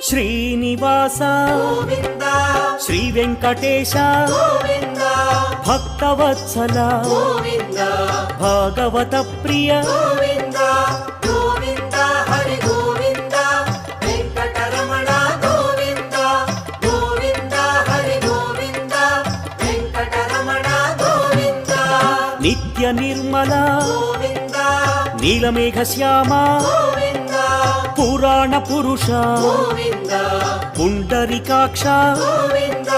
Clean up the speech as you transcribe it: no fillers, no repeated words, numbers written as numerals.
శ్రీనివాస గోవింద శ్రీ వెంకటేశ గోవింద భక్తవత్సల గోవింద భాగవత ప్రియ గోవింద గోవింద హరి గోవింద వెంకటరమణ గోవింద గోవింద హరి గోవింద వెంకటరమణ గోవింద నిత్య నిర్మల గోవింద నీలమేఘ శ్యామ గోవింద పురాణ పురుష గోవింద పుండరికాక్ష గోవింద